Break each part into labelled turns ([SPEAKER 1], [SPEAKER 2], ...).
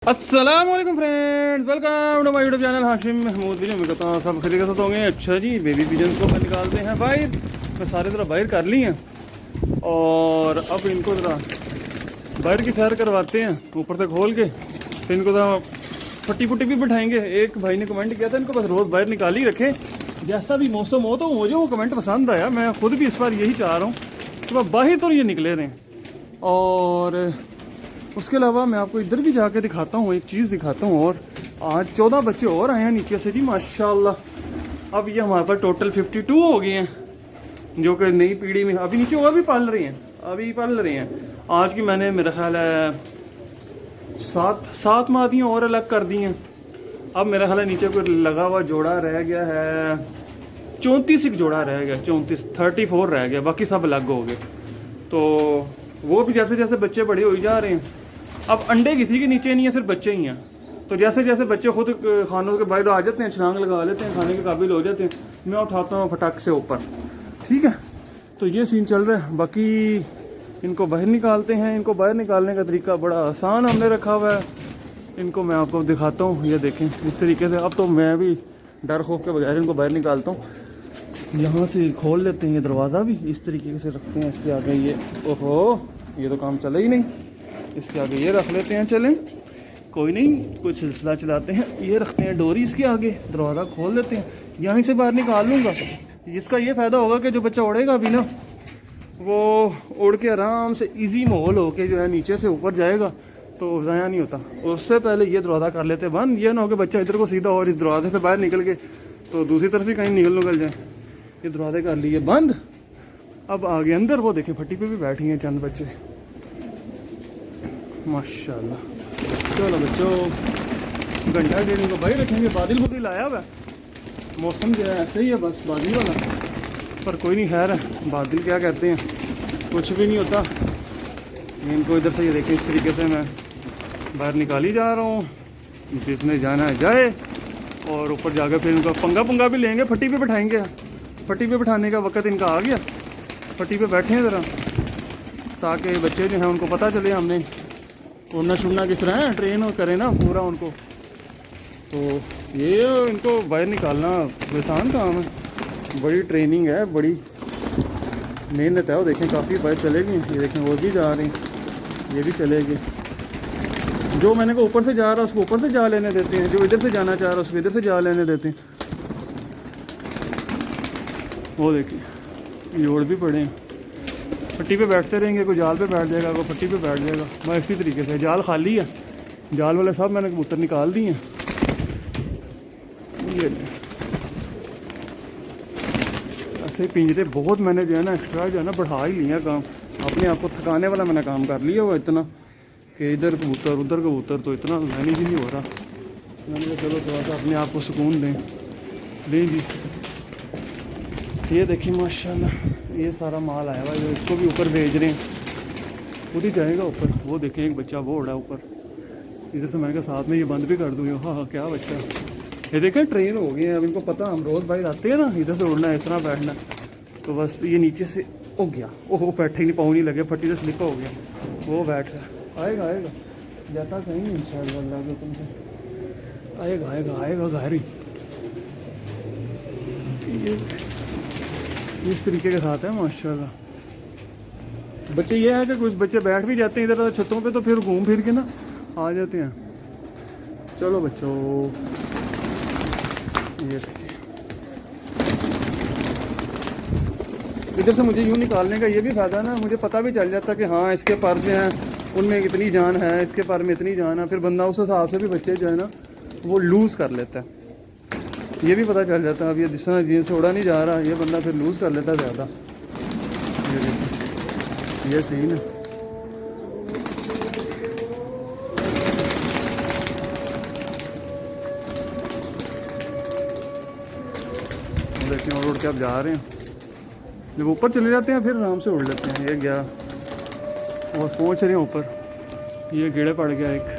[SPEAKER 1] अस्सलामुअलैकुम friends, welcome to my YouTube channel Hashim Mahmood भी मैं कहता हूँ सब खरीद होंगे। अच्छा जी, बेबी पिजन को मैं निकालते हैं बाहर। मैं सारे तरह बाहर कर ली हैं और अब इनको ज़रा बाहर की सैर करवाते हैं ऊपर से खोल के। फिर इनको ज़रा फट्टी फुट्टी भी बिठाएंगे। एक भाई ने कमेंट किया था इनको बस रोज़ बाहर निकाल ही रखें, जैसा भी मौसम हो। तो मुझे वो कमेंट पसंद आया। मैं खुद भी इस बार यही चाह रहा हूँ कि वह बाहर तो ये निकले रहें। और उसके अलावा मैं आपको इधर भी जाके दिखाता हूँ, एक चीज़ दिखाता हूँ। और आज 14 बच्चे और आए हैं नीचे से जी, माशाल्लाह। अब ये हमारे पास टोटल 52 हो गए हैं, जो कि नई पीढ़ी में अभी नीचे और भी पाल रहे हैं, अभी पाल रहे हैं। आज की मैंने मेरा ख्याल है सात मादियाँ और अलग कर दी हैं। अब मेरा ख्याल है नीचे कोई लगा हुआ जोड़ा रह गया है, 34 एक जोड़ा रह गया, 34 रह गया, बाकी सब अलग हो गए। तो वो भी जैसे जैसे बच्चे बड़े हो जा रहे हैं, अब अंडे किसी के नीचे नहीं है, सिर्फ बच्चे ही हैं। तो जैसे जैसे बच्चे खुद खानों के बाहर आ जाते हैं, छलांग लगा लेते हैं, खाने के काबिल हो जाते हैं, मैं उठाता हूँ फटाक से ऊपर। ठीक है, तो ये सीन चल रहा है। बाकी इनको बाहर निकालते हैं। इनको बाहर निकालने का तरीका बड़ा आसान हमने रखा हुआ है। इनको मैं आपको दिखाता हूँ, ये देखें इस तरीके से। अब तो मैं भी डर खौफ के बगैर इनको बाहर निकालता हूँ। यहाँ से खोल लेते हैं, ये दरवाज़ा भी इस तरीके से रखते हैं। इसके आगे ये, ओहो ये तो काम चला ही नहीं। इसके आगे ये रख लेते हैं, चलें कोई नहीं, कोई सिलसिला चलाते हैं। ये रखते हैं डोरी इसके आगे, दरवाज़ा खोल देते हैं, यहीं से बाहर निकाल लूँगा। इसका ये फ़ायदा होगा कि जो बच्चा उड़ेगा भी ना, वो उड़ के आराम से इजी माहौल हो के जो है नीचे से ऊपर जाएगा, तो ज़ाया नहीं होता। उससे पहले ये दरवाज़ा कर लेते हैं बंद। ये ना हो कि बच्चा इधर को सीधा और इस दरवाजे से बाहर निकल के तो दूसरी तरफ ही कहीं निकल जाए। ये दरवाजे कर लिए बंद। अब आगे अंदर वो देखें, फट्टी पे भी बैठी हैं चंद बच्चे, माशाल्लाह। चलो बच्चों, घंटा डेढ़ को बाहर रखेंगे। बादल बुदल आया हुआ, मौसम जो है ऐसे ही है, बस बादल वाला। पर कोई नहीं, खैर है, बादल क्या कहते हैं, कुछ भी नहीं होता। इनको इधर से ये देखें, इस तरीके से मैं बाहर निकाल ही जा रहा हूँ। जिसने जाना है जाए, और ऊपर जाकर फिर इनका पंगा भी लेंगे, फट्टी पे बैठाएंगे। फट्टी पे बैठाने का वक्त इनका आ गया, फट्टी पे बैठे हैं ज़रा, ताकि बच्चे जो हैं उनको पता चले हमने उड़ना छुड़ना किस तरह है, ट्रेन करें ना पूरा उनको। तो ये इनको बाहर निकालना आसान काम है, बड़ी ट्रेनिंग है, बड़ी मेहनत है। वो देखें काफ़ी बाहर चले गए, ये देखें वो भी जा रहे हैं, ये भी चले गए। जो मैंने को ऊपर से जा रहा है उसको ऊपर से जा लेने देते हैं, जो इधर से जाना चाह रहा है उसको इधर से जा लेने देते हैं। वो देखिए ये उड़ भी पड़े हैं, फट्टी पे बैठते रहेंगे। कोई जाल पे बैठ जाएगा, कोई फट्टी पे बैठ जाएगा, बस इसी तरीके से। जाल खाली है, जाल वाले सब मैंने कबूतर निकाल दिए हैं। ये ऐसे पिंजरे बहुत मैंने जो है ना एक्स्ट्रा जो है ना बढ़ा ही लिया काम। अपने आप को थकाने वाला मैंने काम कर लिया हुआ इतना कि इधर कबूतर उधर कबूतर, तो इतना मैनेज ही नहीं हो रहा। मैंने कहा चलो थोड़ा सा अपने आप को सुकून दें जी। ये देखिए माशाल्लाह, ये सारा माल आया हुआ है, इसको भी ऊपर भेज रहे हैं, खुद ही जाएगा ऊपर। वो देखें एक बच्चा वो उड़ा ऊपर, इधर से मैंने कहा साथ में ये बंद भी कर दूँ। हाँ क्या बच्चा, ये देखें ट्रेन हो गए हैं। अब इनको पता हम रोज़ बाहर आते हैं ना, इधर से उड़ना है, इस तरह बैठना, तो बस ये नीचे से हो गया। ओहो बैठे ही नहीं, पाँव नहीं लगे, फट्टी से स्लिप हो गया, वो बैठ गया। आएगा जाता कहीं नहीं इंशाअल्लाह, तुमसे आएगा घर ही। इस तरीके के साथ है माशाल्लाह बच्चे। ये है कि कुछ बच्चे बैठ भी जाते हैं इधर छतों पे, तो फिर घूम फिर के ना आ जाते हैं। चलो बच्चों, ये इधर से मुझे यूँ निकालने का ये भी फ़ायदा ना, मुझे पता भी चल जाता कि हाँ इसके पर जो हैं उनमें इतनी जान है, इसके पर में इतनी जान है। फिर बंदा उस हिसाब से भी बच्चे जो है ना वो लूज़ कर लेता है, ये भी पता चल जाता है। अब ये जिस तरह जीन से उड़ा नहीं जा रहा, ये बंदा फिर लूज़ कर लेता है ज़्यादा। ये सीन है। देखिए और उड़ के अब जा रहे हैं, जब ऊपर चले जाते हैं फिर आराम से उड़ लेते हैं। ये गया और पहुँच रहे हैं ऊपर, ये गेड़े पड़ गया एक।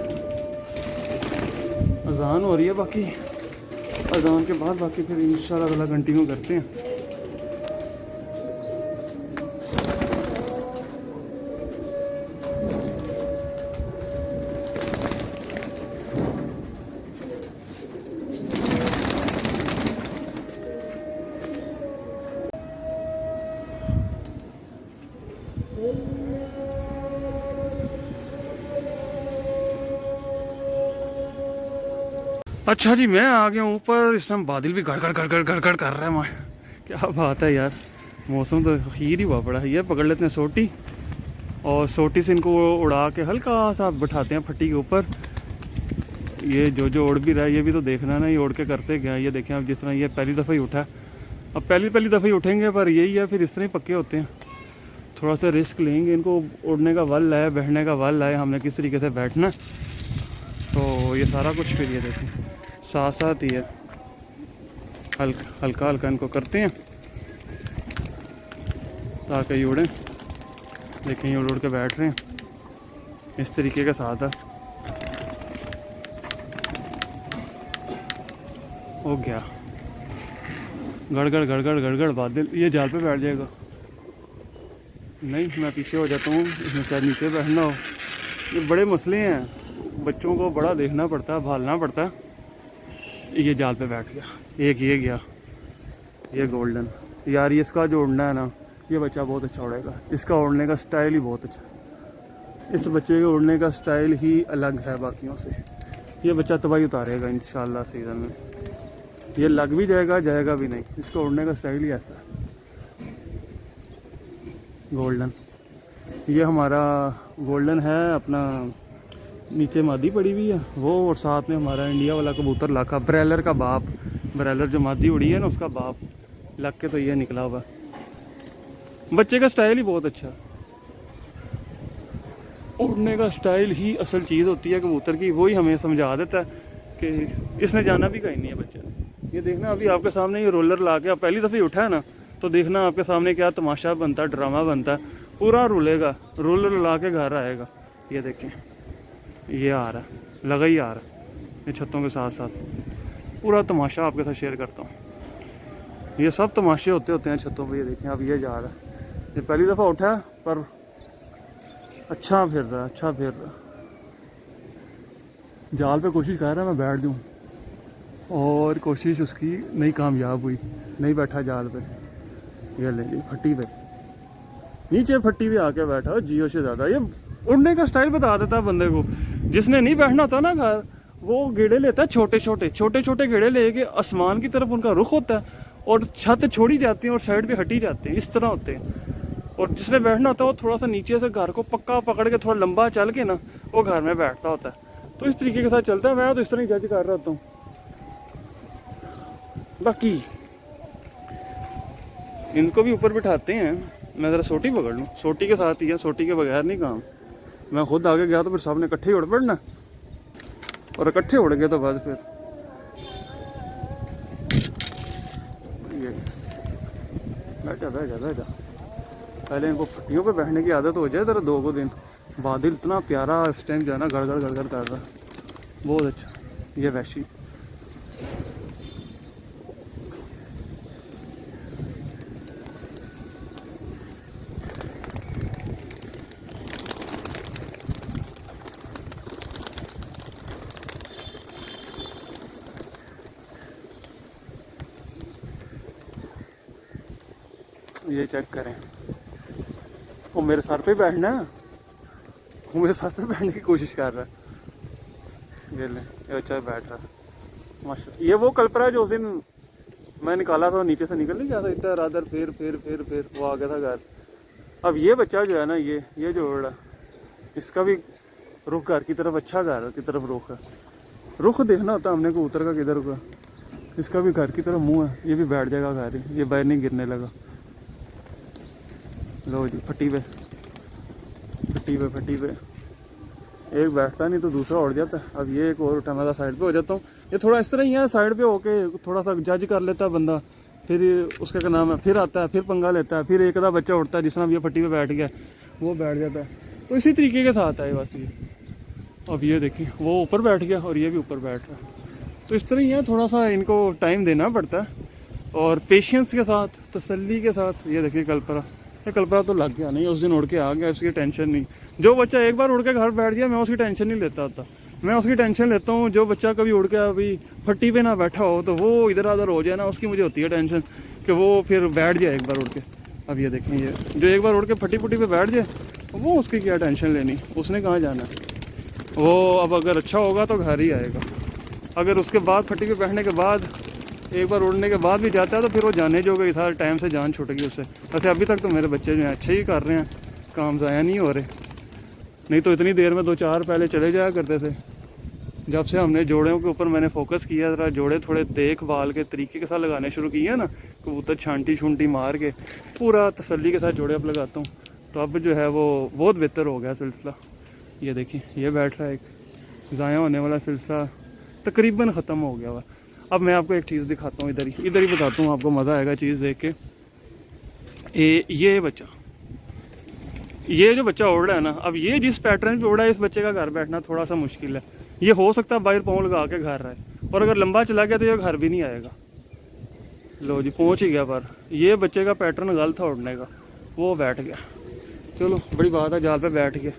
[SPEAKER 1] अजान हो रही है, बाकी अजान के बाद बाकी फिर इंशाल्लाह कंटिन्यू करते हैं। अच्छा जी, मैं आ गया हूँ ऊपर। इस टाइम बादल भी गड़गड़ गड़गड़ गड़गड़ कर रहा है। मैं क्या बात है यार, मौसम तो हीर ही हुआ पड़ा है। ये पकड़ लेते हैं सोटी, और सोटी से इनको उड़ा के हल्का सा बैठाते हैं फट्टी के ऊपर। ये जो उड़ भी रहा है, ये भी तो देखना ना, ये उड़ के करते क्या। ये देखें अब, जिस तरह ये पहली दफ़ा ही उठा, अब पहली दफ़ा ही उठेंगे, पर यही है, फिर इस तरह ही पक्के होते हैं। थोड़ा सा रिस्क लेंगे। इनको उड़ने का वल है, बैठने का वल है, हमने किस तरीके से बैठना, तो ये सारा कुछ फिर ये देखें साथ साथ ही है। हल्का हल्का इनको करते हैं ताकि ये उड़ें। देखें ये उड़ के बैठ रहे हैं, इस तरीके के साथ है। हो गया गड़गड़ गड़गड़ गड़गड़ बादल। ये जाल पे बैठ जाएगा। नहीं, मैं पीछे हो जाता हूँ, इसमें शायद नीचे बैठना हो। ये बड़े मसले हैं, बच्चों को बड़ा देखना पड़ता है, भालना पड़ता है। ये जाल पे बैठ गया। एक ये गया, ये गोल्डन। यार ये इसका जो उड़ना है ना, ये बच्चा बहुत अच्छा उड़ेगा। इसका उड़ने का स्टाइल ही बहुत अच्छा। इस बच्चे के उड़ने का स्टाइल ही अलग है बाकियों से। ये बच्चा तबाही उतारेगा इंशाल्लाह सीज़न में। ये लग भी जाएगा, जाएगा भी नहीं। इसका उड़ने का स्टाइल ही ऐसा है। गोल्डन, ये हमारा गोल्डन है अपना। नीचे मादी पड़ी हुई है वो, और साथ में हमारा इंडिया वाला कबूतर लाखा, ब्रेलर का बाप। ब्रेलर जो मादी उड़ी है ना, उसका बाप लग के तो ये निकला हुआ। बच्चे का स्टाइल ही बहुत अच्छा। उड़ने का स्टाइल ही असल चीज़ होती है कबूतर की। वही हमें समझा देता है कि इसने जाना भी कहीं नहीं है बच्चे ने। ये देखना अभी आपके सामने ये रोलर ला के, पहली दफ़े उठा है ना, तो देखना आपके सामने क्या तमाशा बनता है, ड्रामा बनता है। पूरा रुलेगा, रोलर ला के घर आएगा। ये देखें ये आ रहा है, लगा ही आ रहा है। ये छतों के साथ साथ पूरा तमाशा आपके साथ शेयर करता हूँ। ये सब तमाशे होते हैं छतों पर। ये देखें अब ये जा रहा है। ये पहली दफ़ा उठा है, पर अच्छा फिर रहा, अच्छा फिर रहा। जाल पे कोशिश कर रहा है मैं बैठ दूँ, और कोशिश उसकी नहीं कामयाब हुई, नहीं बैठा जाल पे। ये ले ली फट्टी पे, नीचे फट्टी पे आके बैठा जियो से ज़्यादा। ये उड़ने का स्टाइल बता देता है बंदे को। जिसने नहीं बैठना होता ना घर, वो गेड़े लेता है छोटे छोटे गेड़े लेके आसमान की तरफ उनका रुख होता है, और छत छोड़ी जाती है और साइड पे हटी जाती है, इस तरह होते हैं। और जिसने बैठना होता है वो थोड़ा सा नीचे से घर को पक्का पकड़ के थोड़ा लंबा चल के ना, वो घर में बैठता होता है। तो इस तरीके के साथ चलता है। मैं तो इस तरह ही जज कर रहा होता हूँ। बाकी इनको भी ऊपर बिठाते हैं। मैं ज़रा सोटी पकड़ लूँ, सोटी के साथ ही है, सोटी के बगैर नहीं काम। मैं खुद आगे गया तो फिर सामने इकट्ठे ही उड़ पड़ना, और इकट्ठे उड़ गए तो बस फिर ये बैठा बैठा बैठा। पहले इनको फट्टियों पे बैठने की आदत हो जाए ज़रा 2 दिन। बादल इतना प्यारा इस टाइम जो है ना, गड़गड़ गड़गड़ कर रहा है, बहुत अच्छा। ये वैशी ये चेक करें। वो मेरे सर पे बैठना है, वो मेरे सर पे बैठने की कोशिश कर रहा है। ये ले, ये अच्छा बैठ रहा है माशा। ये वो कल्परा जो उस दिन मैं निकाला था, नीचे से निकल नहीं गया था इतना रादर, फिर वो आ गया था घर। अब ये बच्चा जो है ना, ये जो उड़ रहा, इसका भी रुख घर की तरफ, अच्छा घर की तरफ रुख है। रुख देखना होता हमने कबूतर का किधर का। इसका भी घर की तरफ मुँह है, ये भी बैठ जाएगा घर ही। ये बाहर नहीं गिरने लगा। लो जी फट्टी पे एक बैठता नहीं तो दूसरा उड़ जाता है। अब ये एक और उठा, मैं साइड पे हो जाता हूँ। ये थोड़ा इस तरह ही है, साइड पे होके थोड़ा सा जज कर लेता है बंदा, फिर उसका क्या नाम है, फिर आता है, फिर पंगा लेता है, फिर एक आधा बच्चा उठता है, जिस तरह ये फट्टी पे बैठ गया वो बैठ जाता है। तो इसी तरीके के साथ है बस ये। अब ये देखिए वो ऊपर बैठ गया और ये भी ऊपर बैठ रहा है। तो इस तरह ही है, थोड़ा सा इनको टाइम देना पड़ता है, और पेशेंस के साथ, तसल्ली के साथ। ये देखिए कल्परा, ये कल्परा तो लग गया नहीं, उस दिन उड़ के आ गया, उसकी टेंशन नहीं। जो बच्चा एक बार उड़ के घर बैठ गया, मैं उसकी टेंशन नहीं लेता होता। मैं उसकी टेंशन लेता हूँ जो बच्चा कभी उड़ के अभी फट्टी पे ना बैठा हो, तो वो इधर उधर हो जाए ना, उसकी मुझे होती है टेंशन कि वो फिर बैठ जाए एक बार उड़ के। अब ये देखें, ये जो एक बार उड़ के फट्टी पुट्टी पे बैठ जाए, वो उसकी क्या टेंशन लेनी, उसने कहाँ जाना। वो अब अगर अच्छा होगा तो घर ही आएगा। अगर उसके बाद फटी पे बैठने के बाद एक बार उड़ने के बाद भी जाता है तो फिर वो जाने जो गई था, टाइम से जान छूट गई उससे। वैसे अभी तक तो मेरे बच्चे जो हैं अच्छे ही कर रहे हैं, काम ज़ाया नहीं हो रहे, नहीं तो इतनी देर में 2-4 पहले चले जाया करते थे। जब से हमने जोड़ों के ऊपर मैंने फोकस किया, ज़रा जोड़े थोड़े देखभाल के तरीके के साथ लगाने शुरू किए ना, कबूतर छांटी छुंटी मार के पूरा तसल्ली के साथ जोड़े अब लगाता हूँ, तो अब जो है वो बहुत बेहतर हो गया सिलसिला। ये देखिए ये बैठ रहा है, एक ज़ाया होने वाला सिलसिला तकरीबन ख़त्म हो गया हुआ। अब मैं आपको एक चीज़ दिखाता हूँ, इधर ही बताता हूँ, आपको मज़ा आएगा चीज़ देख के। ये बच्चा, ये जो बच्चा उड़ रहा है ना, अब ये जिस पैटर्न पे उड़ा है, इस बच्चे का घर बैठना थोड़ा सा मुश्किल है। ये हो सकता है बाहर पाँव लगा के घर रहा है, और अगर लंबा चला गया तो ये घर भी नहीं आएगा। लो जी पहुंच ही गया, पर ये बच्चे का पैटर्न गलत था उड़ने का, वो बैठ गया। चलो बड़ी बात है, जाल पे बैठ गया,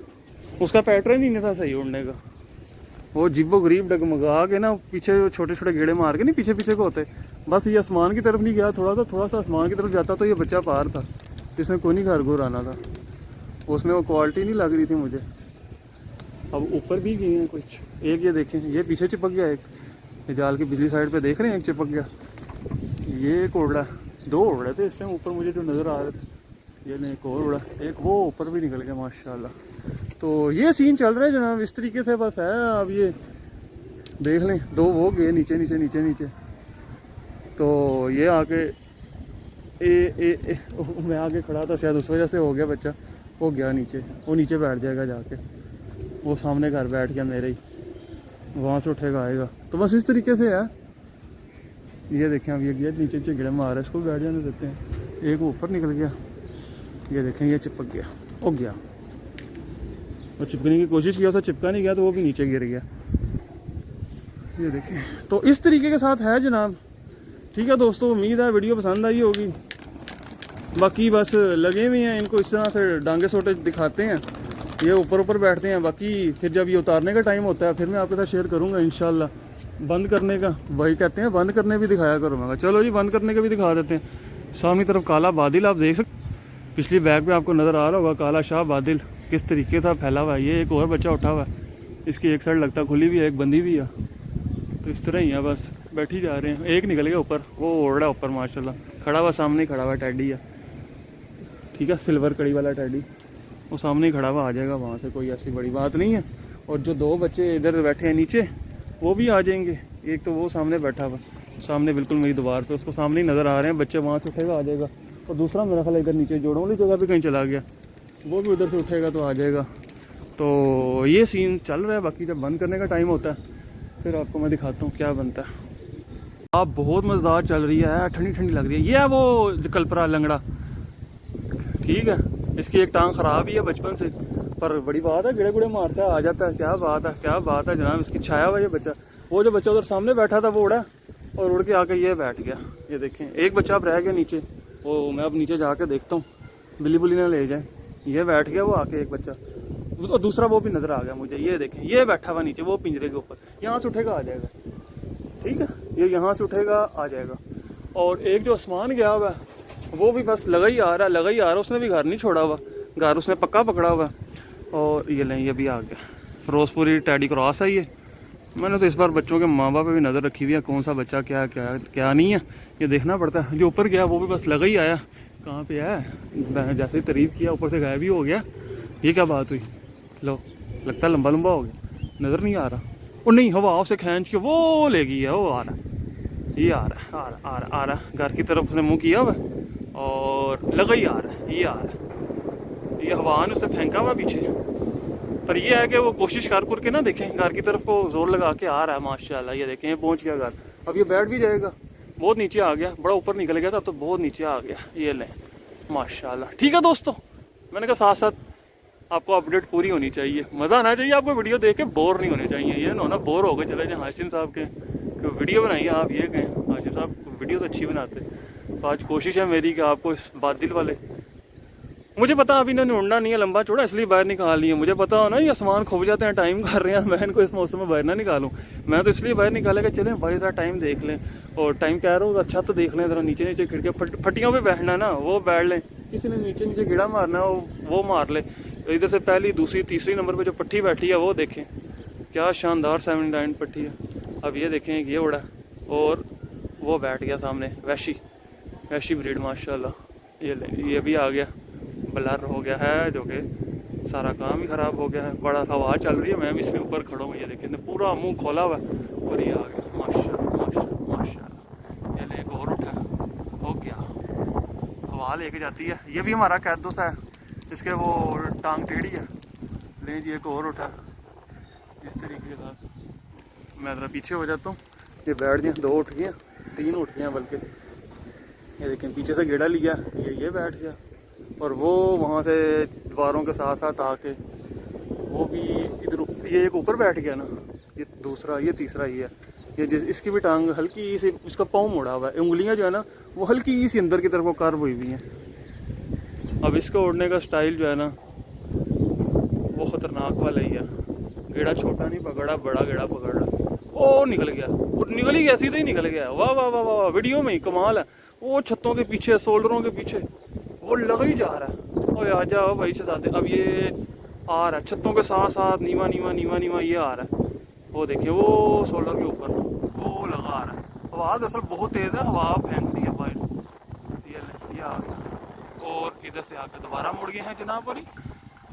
[SPEAKER 1] उसका पैटर्न ही नहीं था सही उड़ने का। वो जिब्बो गरीब डगमगा के ना पीछे छोटे छोटे गेड़े मार के नहीं पीछे पीछे को होते, बस ये आसमान की तरफ नहीं गया, थोड़ा सा आसमान की तरफ जाता तो ये बच्चा पार था, जिसमें कोई नहीं घर घुर आना था। उसमें वो क्वालिटी नहीं लग रही थी मुझे। अब ऊपर भी गए हैं कुछ, एक ये देखें, ये पीछे चिपक गया, एक ये जाल की पिछली साइड पे देख रहे हैं, एक चिपक गया। ये एक उड़ रहा है, 2 उड़ रहे थे इस टाइम ऊपर मुझे जो नज़र आ रहे थे। ये नहीं, एक और उड़ा, एक वो ऊपर भी निकल गया माशाल्लाह। तो ये सीन चल रहा है जनाब, इस तरीके से बस है। अब ये देख लें, 2 वो गए नीचे नीचे नीचे नीचे, तो ये आके मैं आगे खड़ा था, शायद उस वजह से हो गया बच्चा, वो गया नीचे, वो नीचे बैठ जाएगा जाके, वो सामने घर बैठ गया मेरे ही, वहाँ से उठेगा आएगा। तो बस इस तरीके से है। ये देखें, अब ये गया नीचे नीचे गिड़े मार रहा है, इसको बैठ जाने देते हैं। एक ऊपर निकल गया, ये देखें ये चिपक गया, वो गया, वो चिपकने की कोशिश किया, उससे चिपका नहीं गया तो वो भी नीचे गिर गया। ये देखें, तो इस तरीके के साथ है जनाब। ठीक है दोस्तों, उम्मीद है वीडियो पसंद आई होगी। बाकी बस लगे हुए हैं, इनको इस तरह से डांगे सोटे दिखाते हैं, ये ऊपर ऊपर बैठते हैं। बाकी फिर जब ये उतारने का टाइम होता है फिर मैं आपके साथ शेयर करूंगा इंशाल्लाह। बंद करने का वही कहते हैं, बंद करने भी दिखाया करूँगा। चलो जी बंद करने का भी दिखा देते हैं। सामने तरफ काला बादल आप देख सकते, पिछली बैग पे आपको नज़र आ रहा होगा काला शाह बादल किस तरीके से फैला हुआ है। ये एक और बच्चा उठा हुआ है, इसकी एक साइड लगता खुली भी है, एक बंदी भी है। तो इस तरह ही है, बस बैठी जा रहे हैं। एक निकल गया ऊपर, वो उड़ रहा है ऊपर माशाल्लाह, खड़ा हुआ सामने ही खड़ा हुआ टैडी है, ठीक है, सिल्वर कड़ी वाला टैडी, वो सामने ही खड़ा हुआ, आ जाएगा वहाँ से, कोई ऐसी बड़ी बात नहीं है। और जो 2 बच्चे इधर बैठे हैं नीचे, वो भी आ जाएंगे। एक तो वो सामने बैठा हुआ, सामने बिल्कुल मेरी दीवार पे, उसको सामने ही नज़र आ रहे हैं बच्चे, वहाँ से उठेगा आ जाएगा। और दूसरा मेरा ख्याल इधर नीचे जोड़ों वाली जगह पे कहीं चला गया, वो भी उधर से उठेगा तो आ जाएगा। तो ये सीन चल रहा है। बाकी जब बंद करने का टाइम होता है फिर आपको मैं दिखाता हूँ क्या बनता है। आप बहुत मज़ेदार चल रही है, ठंडी ठंडी लग रही है। ये है वो कल्परा लंगड़ा, ठीक है, इसकी एक टांग ख़राब ही है बचपन से, पर बड़ी बात है, गिड़े गुड़े मारता है आ जाता है। क्या बात है, क्या बात है जनाब, इसकी छाया हुआ ये बच्चा। वो जो बच्चा उधर सामने बैठा था वो उड़ा और उड़ के आके ये बैठ गया। ये देखें, एक बच्चा अब रह गया नीचे, वो मैं अब नीचे जाके देखता हूँ बिल्ली बुली ना ले जाए। ये बैठ गया वो आके एक बच्चा, और दूसरा वो भी नज़र आ गया मुझे। ये देखें, ये बैठा हुआ नीचे, वो पिंजरे के ऊपर, यहाँ से उठेगा आ जाएगा, ठीक है, ये यहाँ से उठेगा आ जाएगा। और एक जो आसमान गया हुआ है वो भी बस लगा ही आ रहा है, उसने भी घर नहीं छोड़ा हुआ, घर उसने पक्का पकड़ा हुआ। और ये लें, ये भी आ गया, फिरोजपुरी टैडी क्रॉस है ये। मैंने तो इस बार बच्चों के माँ बाप पे भी नज़र रखी हुई है, कौन सा बच्चा क्या क्या क्या नहीं है, ये देखना पड़ता है। जो ऊपर गया वो भी बस लगा ही आया, कहाँ पे है, जैसे ही तारीफ किया ऊपर से गायब भी हो गया। ये क्या बात हुई, लो लगता है लंबा लंबा हो गया, नज़र नहीं आ रहा। और नहीं, हवा उसे खींच के वो ले गई है, वो आ रहा है, ये आ रहा है, आ रहा है घर की तरफ उसने मुँह किया हुआ और लगा ही आ रहा है, ये आ रहा है, ये हवा ने उसे फेंका हुआ पीछे। पर ये है कि वो कोशिश कर के ना देखें, घर की तरफ को जोर लगा के आ रहा है माशाल्लाह। ये देखें, ये पहुंच गया घर, अब ये बैठ भी जाएगा। बहुत नीचे आ गया, बड़ा ऊपर निकल गया था, अब तो बहुत नीचे आ गया। ये लें माशाल्लाह। ठीक है दोस्तों, मैंने कहा साथ साथ आपको अपडेट पूरी होनी चाहिए, मज़ा आना चाहिए आपको, वीडियो देख के बोर नहीं होने चाहिए। ये ना बोर हो गए चले जाए हाशिम साहब के वीडियो बनाइए, आप ये कहें हाशिम साहब वीडियो तो अच्छी बनाते। तो आज कोशिश है मेरी कि आपको इस बादल वाले, मुझे पता अभी इन्होंने उड़ना नहीं है लंबा चौड़ा, इसलिए बाहर निकाल लिया। मुझे पता हो ना ये आसमान खो जाते हैं, टाइम कर रहे हैं, मैं इनको इस मौसम में बाहर ना निकालूं। मैं तो इसलिए बाहर निकालेगा, चलें बड़ी ज़रा टाइम देख लें, और टाइम कह रहा हूँ अच्छा तो देख लें, ज़रा नीचे नीचे खिड़कियाँ फटियों पे बैठना ना, वो बैठ लें। किसी ने नीचे नीचे गिड़ा मारना है वो मार ले। इधर से पहली दूसरी तीसरी नंबर पर जो पट्टी बैठी है वो देखें, क्या शानदार 79 पट्टी है, अब ये देखें ये उड़ा और वो बैठ गया सामने, वैशी ब्रीड माशाल्लाह। ये भी आ गया, ब्लर हो गया है जो कि सारा काम ही ख़राब हो गया है। बड़ा हवा चल रही है, मैं भी इसके ऊपर खड़ा हूँ। ये देखें पूरा मुंह खोला हुआ है और ये आ गया माशाल्लाह। ये ले एक और उठा हो गया, हवा लेके जाती है। ये भी हमारा कैदुस है, इसके वो टांग टेढ़ी है। ले जी एक और उठा इस तरीके के साथ। मैं ज़रा पीछे हो जाता हूँ। ये बैठ गए, 2 उठ गए, 3 उठ गए बल्कि। ये देखें पीछे से गेड़ा लिया, ये बैठ गया। और वो वहाँ से दीवारों के साथ साथ आके वो भी इधर, ये एक ऊपर बैठ गया ना, ये दूसरा, ये तीसरा ही है। ये इसकी भी टांग हल्की सी, इसका पाँव मुड़ा हुआ है, उंगलियाँ जो है ना वो हल्की सी अंदर की तरफ वो कर्व हुई हुई हैं। अब इसका उड़ने का स्टाइल जो है ना वो ख़तरनाक वाला ही है। गेड़ा छोटा नहीं पकड़ा, बड़ा गेड़ा पकड़ रहा। ओ निकल गया, और निकल ही गया, सीधे ही निकल गया। वाह वाह वाह वाह, वीडियो में ही कमाल है। वो छतों के पीछे, सोल्डरों के पीछे वो लग ही जा रहा है। ओए आ जाओ भाई शहजादे। अब ये आ रहा है छतों के साथ साथ, नीवा ये आ रहा है। वो देखिए वो सोल्डर के ऊपर वो लगा आ रहा है। हवा दरअसल बहुत तेज़ है, हवा फेंक दी है भाई। ये आ गया और इधर से आकर दोबारा मुड़ गए हैं जनाब और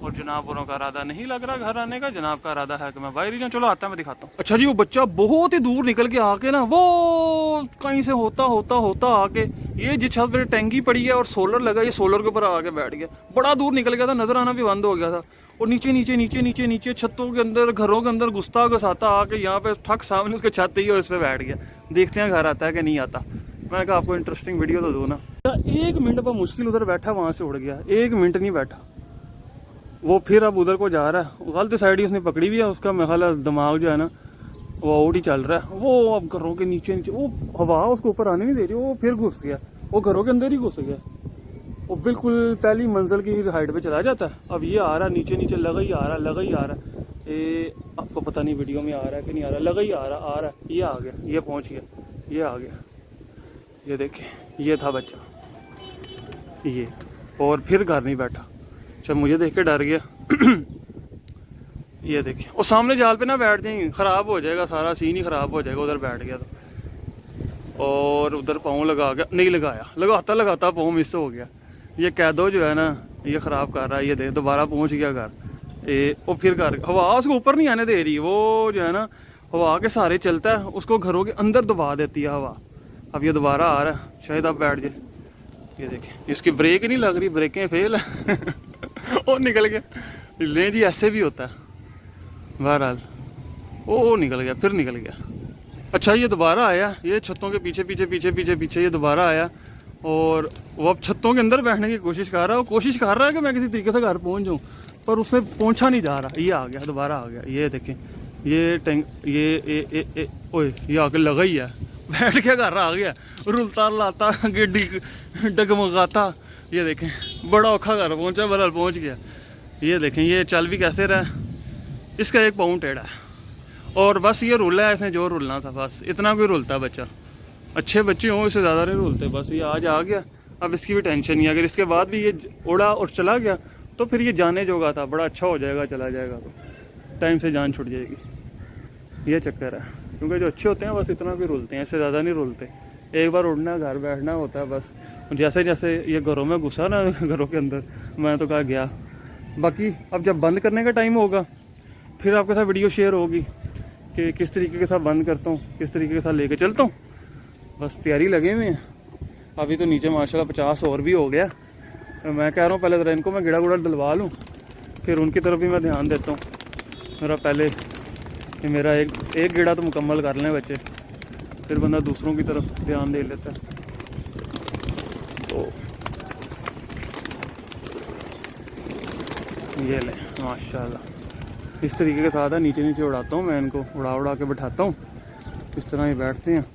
[SPEAKER 1] और जनाबों का इरादा नहीं लग रहा घर आने का। जनाब का इरादा है कि मैं बाहर ही जाऊँ। चलो आता है, मैं दिखाता हूँ। अच्छा जी, वो बच्चा बहुत ही दूर निकल के आके ना वो कहीं से होता आके ये जिस छत पर टैंकी पड़ी है और सोलर लगा, ये सोलर के ऊपर आके बैठ गया। बड़ा दूर निकल गया था, नजर आना भी बंद हो गया था। और नीचे छतों के अंदर, घरों के अंदर घुसता आके यहाँ पे ठक सामने उसके छत ही और इस पर बैठ गया। देखते हैं घर आता है कि नहीं आता। मैंने कहा आपको इंटरेस्टिंग वीडियो तो दो ना। 1 मिनट पर मुश्किल उधर बैठा, वहाँ से उड़ गया। 1 मिनट नहीं बैठा वो, फिर अब उधर को जा रहा है। गलत साइड ही उसने पकड़ी हुई है। उसका मेरे ख्याल दिमाग जो है ना वो आउट ही चल रहा है। वो अब घरों के नीचे वो हवा उसको ऊपर आने नहीं दे रही, वो फिर घुस गया, वो घरों के अंदर ही घुस गया। वो बिल्कुल पहली मंजिल की हाइट पे चला जाता है। अब ये आ रहा नीचे लगा ही आ रहा है। ये आपको पता नहीं वीडियो में आ रहा है कि नहीं आ रहा, लगा ही आ रहा है। ये आ गया, ये पहुंच गया, ये आ गया। ये देखे ये था बच्चा ये, और फिर घर नहीं बैठा। अच्छा मुझे देख के डर गया। ये देखिए वो सामने जाल पे ना बैठ जाएंगे, ख़राब हो जाएगा, सारा सीन ही ख़राब हो जाएगा। उधर बैठ गया तो, और उधर पाँव लगा गया, नहीं लगाया, लगाता पाँव मिस हो गया। ये कैदो जो है ना ये ख़राब कर रहा है। ये देख दोबारा पहुंच गया घर। ये वो फिर घर, हवा उसको ऊपर नहीं आने दे रही। वो जो है ना हवा के सहारे चलता है, उसको घरों के अंदर दबा देती है हवा। अब ये दोबारा आ रहा है, शायद अब बैठ जाए। ये देखें इसकी ब्रेक नहीं लग रही, ब्रेकें फेल है। और निकल गया। ले जी ऐसे भी होता है। बहरहाल वो निकल गया, फिर निकल गया। अच्छा ये दोबारा आया, ये छतों के पीछे ये दोबारा आया। और वो अब छतों के अंदर बैठने की कोशिश कर रहा है। वो कोशिश कर रहा है कि मैं किसी तरीके से घर पहुंच जाऊँ, पर उससे पहुंचा नहीं जा रहा। ये आ गया, दोबारा आ गया। ये देखें ये टैंक, ये ओए ये आके लगा ही है, बैठ के घर आ गया, रुलता लाता गेडी डगमगाता। ये देखें बड़ा औखा घर पहुंचा, बहरहाल पहुंच गया। ये देखें ये चल भी कैसे रहा है, इसका 1 पाँव टेढ़ा है। और बस ये रुला है, इसने जो रुलना था बस इतना कोई रुलता है बच्चा। अच्छे बच्चे हों इससे ज़्यादा नहीं रुलते। बस ये आज आ गया, अब इसकी भी टेंशन नहीं। अगर इसके बाद भी ये उड़ा और चला गया तो फिर ये जाने जोगा था, बड़ा अच्छा हो जाएगा। चला जाएगा तो टाइम से जान छुट जाएगी। ये चक्कर है, क्योंकि जो अच्छे होते हैं बस इतना भी रुलते हैं, इससे ज़्यादा नहीं रुलते। एक बार उड़ना, घर बैठना होता है बस। जैसे जैसे ये घरों में घुसा ना, घरों के अंदर, मैं तो कहा गया। बाकी अब जब बंद करने का टाइम होगा फिर आपके साथ वीडियो शेयर होगी कि किस तरीके के साथ बंद करता हूँ, किस तरीके के साथ लेके चलता हूँ। बस तैयारी लगे हुए हैं। अभी तो नीचे माशाल्लाह 50 और भी हो गया। मैं कह रहा हूँ पहले ज़रा इनको मैं गेड़ा गुड़ा डलवा लूँ, फिर उनकी तरफ भी मैं ध्यान देता हूँ। मेरा पहले कि मेरा एक गेड़ा तो मुकम्मल कर लें बच्चे, फिर बंदा दूसरों की तरफ ध्यान दे लेता है। तो ये ले माशाल्लाह इस तरीके के साथ है, नीचे उड़ाता हूँ मैं इनको, उड़ा के बैठाता हूँ। इस तरह ही बैठते हैं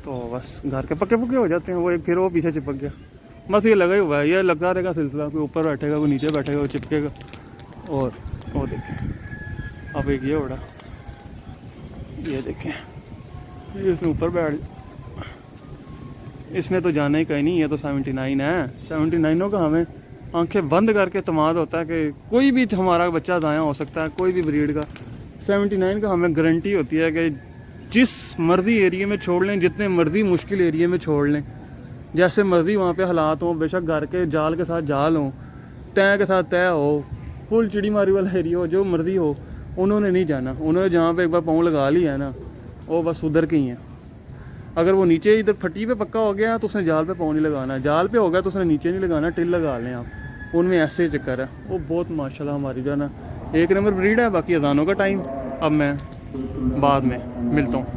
[SPEAKER 1] तो बस घर के पक्के हो जाते हैं। वो एक फिर वो पीछे चिपक गया, बस ये लगा ही हुआ है। ये लगा रहेगा सिलसिला, कोई ऊपर बैठेगा, कोई नीचे बैठेगा, कोई चिपकेगा। और वो देखें अब एक ये उड़ा, ये देखें ये इसने ऊपर बैठ, इसने तो जाना ही कहीं नहीं। ये तो 79 है, 79 का हमें आंखें बंद करके तमाद होता है कि कोई भी हमारा बच्चा दायां हो सकता है, कोई भी ब्रीड का। 79 का हमें गारंटी होती है कि जिस मर्जी एरिया में छोड़ लें, जितने मर्जी मुश्किल एरिया में छोड़ लें, जैसे मर्जी वहाँ पे हालात हों, बेशक घर के जाल के साथ जाल हों, तय के साथ तय हो, फुल चिड़ी मारी वाला एरिया हो, जो मर्जी हो, उन्होंने नहीं जाना। उन्होंने जहाँ पे एक बार पाँव लगा लिया है ना, वो बस उधर के ही हैं। अगर वो नीचे इधर फटी पे पक्का हो गया तो उसने जाल पे पाँव नहीं लगाना, जाल पे हो गया तो उसने नीचे नहीं लगाना, टिल लगा लें आप, उनमें ऐसे चक्कर है। वो बहुत माशाल्लाह हमारी जो है ना एक नंबर ब्रीड है। बाकी अजानों का टाइम, अब मैं बाद में मिलता हूँ।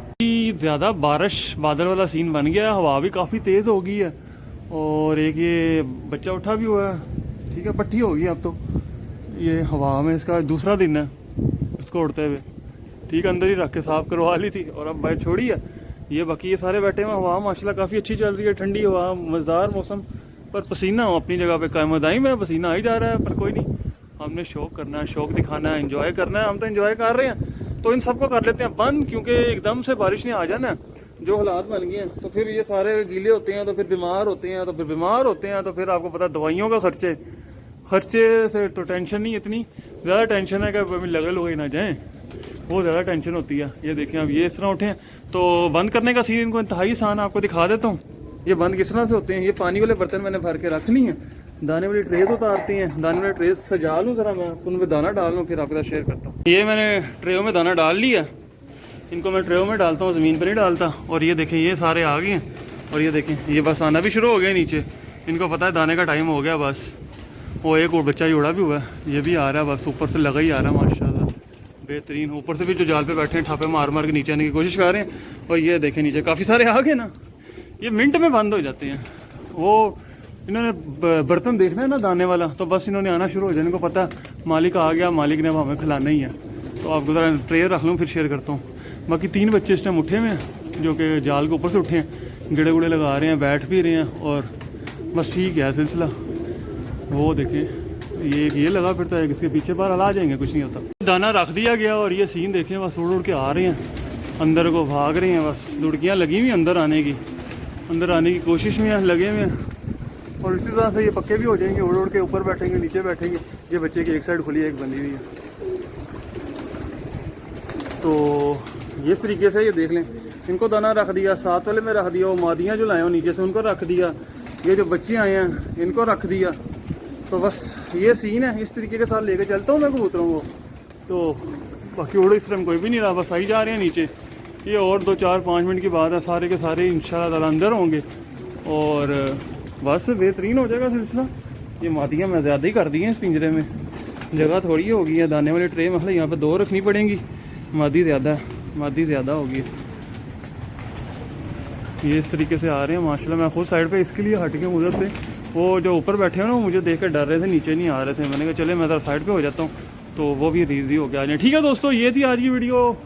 [SPEAKER 1] ज़्यादा बारिश बादल वाला सीन बन गया है, हवा भी काफ़ी तेज़ हो गई है और एक ये बच्चा उठा भी हुआ है। ठीक है, पट्टी हो गई अब तो। ये हवा में इसका दूसरा दिन है इसको उड़ते हुए। ठीक, अंदर ही रख के साफ़ करवा ली थी और अब बाहर छोड़ी है। ये बाकी ये सारे बैठे हुए, हवा माशाल्लाह काफ़ी अच्छी चल रही है, ठंडी हवा, मज़ेदार मौसम। पर पसीना अपनी जगह पे कायम दायम है, पसीना आ ही जा रहा है। पर कोई नहीं, हमने शौक करना है, शौक दिखाना है, एंजॉय करना है। हम तो एंजॉय कर रहे हैं, तो इन सबको कर लेते हैं बंद, क्योंकि एकदम से बारिश ने आ जाना, जो हालात बन गए हैं तो फिर ये सारे गीले होते हैं, तो फिर बीमार होते हैं, तो फिर बीमार होते हैं, तो फिर आपको पता दवाइयों का खर्चे से तो टेंशन नहीं, इतनी ज़्यादा टेंशन है कि लगे लोग ही ना जाएँ, वो ज़्यादा टेंशन होती है। ये देखें अब ये इस तरह उठे हैं, तो बंद करने का सीन इनको इंतहाई आसान आपको दिखा देता हूँ। ये बंद किस तरह से होते हैं। ये पानी वाले बर्तन मैंने भर के रख ली हैं, दाने वाली ट्रेस उतारती हैं, दाने वाली ट्रेस सजा लूँ ज़रा मैं, उनमें दाना डाल लूँ, फिर आपके साथ शेयर करता हूँ। ये मैंने ट्रेयों में दाना डाल लिया, इनको मैं ट्रेयों में डालता हूँ, ज़मीन पर नहीं डालता। और ये देखें ये सारे आ गए हैं, और ये देखें ये बस आना भी शुरू हो गया नीचे। इनको पता है दाने का टाइम हो गया बस। वो एक और बच्चा जोड़ा भी हुआ है, ये भी आ रहा है, बस ऊपर से लगा ही आ रहा है माशाल्लाह, बेहतरीन। ऊपर से भी जो जाल पे बैठे हैं ठापे मार मार के नीचे आने की कोशिश कर रहे हैं। और ये देखें नीचे काफ़ी सारे आ गए ना, ये मिनट में बंद हो जाते हैं। वो इन्होंने बर्तन देखना है ना दाने वाला, तो बस इन्होंने आना शुरू हो जाए। इनको पता मालिक आ गया, मालिक ने अब हमें खिलाना ही है। तो आपको ज़रा ट्रे रख लूँ, फिर शेयर करता हूँ। बाकी 3 बच्चे इस टाइम उठे हुए हैं, जो कि जाल के ऊपर से उठे हैं, गिड़े गुड़े लगा रहे हैं, बैठ भी रहे हैं, और बस ठीक है सिलसिला। वो देखें ये लगा फिरता है, इसके पीछे बाहर आ जाएंगे, कुछ नहीं होता। दाना रख दिया गया और ये सीन देखें, बस उड़ उड़ के आ रहे हैं, अंदर को भाग रहे हैं, बस लुड़कियाँ लगी हुई अंदर आने की कोशिश में लगे हुए हैं। और इसी तरह से ये पक्के भी हो जाएंगे, उड़ उड़ के ऊपर बैठेंगे, नीचे बैठेंगे। ये बच्चे की एक साइड खुली है, एक बंदी हुई है। तो ये इस तरीके से ये देख लें, इनको दाना रख दिया, साथ वाले में रख दिया, वो मादियाँ जो लाए हो नीचे से उनको रख दिया, ये जो बच्चे आए हैं इनको रख दिया। तो बस ये सीन है, इस तरीके के साथ लेके चलता हूँ मैं कबूतरों को। तो बाकी उड़ इस टाइम कोई भी नहीं रहा, बस आई जा रहे हैं नीचे। ये और 2-4-5 मिनट की बात है, सारे के सारे इंशाल्लाह ताला अंदर होंगे और बस बेहतरीन हो जाएगा सिलसिला। ये मादियाँ मैं ज़्यादा ही कर दी हैं इस पिंजरे में, जगह थोड़ी होगी है। दाने वाले ट्रे मतलब यहाँ पे 2 रखनी पड़ेंगी, मादी ज़्यादा होगी। ये इस तरीके से आ रहे हैं माशाल्लाह। मैं खुद साइड पे इसके लिए हट गया उधर से, वो जो ऊपर बैठे हैं ना, वो मुझे देख कर डर रहे थे, नीचे नहीं आ रहे थे। मैंने कहा चले मैं ज़रा साइड पे हो जाता हूँ, तो वो भी रीज़ी हो गया। ठीक है दोस्तों, ये थी आज की वीडियो।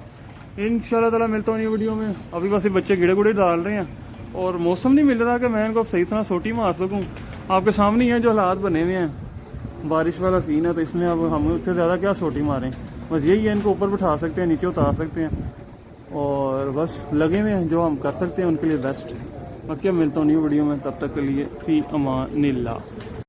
[SPEAKER 1] इंशाल्लाह ताला मिलता हूँ नई वीडियो में। अभी बस ये बच्चे गिड़े गुड़े डाल रहे हैं और मौसम नहीं मिल रहा कि मैं इनको सही तरह सोटी मार सकूँ। आपके सामने ही है जो हालात बने हुए हैं, बारिश वाला सीन है, तो इसमें अब हम उससे ज़्यादा क्या सोटी मारें। बस यही है, इनको ऊपर बिठा सकते हैं, नीचे उतार सकते हैं, और बस लगे हुए हैं, जो हम कर सकते हैं उनके लिए बेस्ट। बाकी अब मिलता हूँ न्यू वीडियो में, तब तक के लिए फी अमानिल्लाह।